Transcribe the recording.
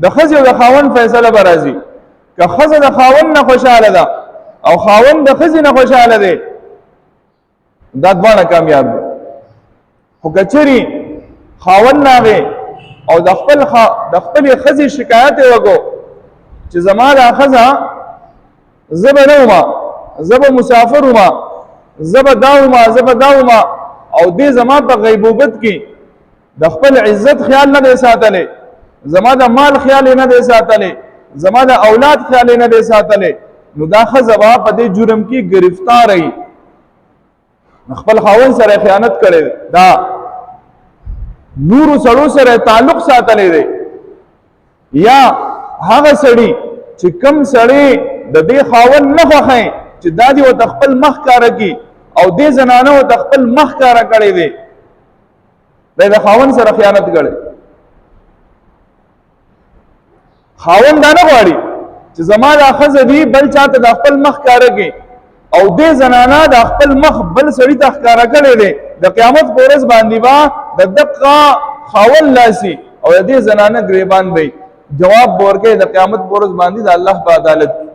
د ښځې او د خاوند فیصله به راځي. که ښځه د خاوند نه خوشحاله ده او خاوند د ښځې نه خوشحاله دی، دا دواړه کامیاب دي. خو که چېرې خاوند راغی او د خپلې ښځې شکایت یې وکړو چې زما دا ښځه زه به نه ومه، زه به مسافر ومه، زه به دا ومه، زه به دا ومه، او دې زما په غیبوبت کې د خپل عزت خیال نه دی ساتلی، زما د مال خیال نه دی ساتلی، زما د اولاد خیال نه دی ساتلی، نو دا ښځه به په دې جرم کې گرفتار وي، خپل خاوند سره خیانت کړی دا نورو سړو سره تعلق ساتلی دی. یا هغه سړی چې کم سړی د دې خاوند نه خوښی چې دا دې ورته خپل مخ ښکاره کړي او دې زنانه ورته خپل مخ ښکاره کړی دی، دی د خاوند سره خیانت کړی. خاوند دا نه غواړي چې زما دا ښځه دي بل چاته د خپل مخ ښکاره کړي او دې زنانه د خپل مخ بل سړي ته ښکاره کړی دی، د قیامت په ورځ باندې به د دقه خاوند لاسي او د دې زنانه ګریبان دی. جواب ورکوي د قیامت په ورځ باندې د الله په عدالت کې.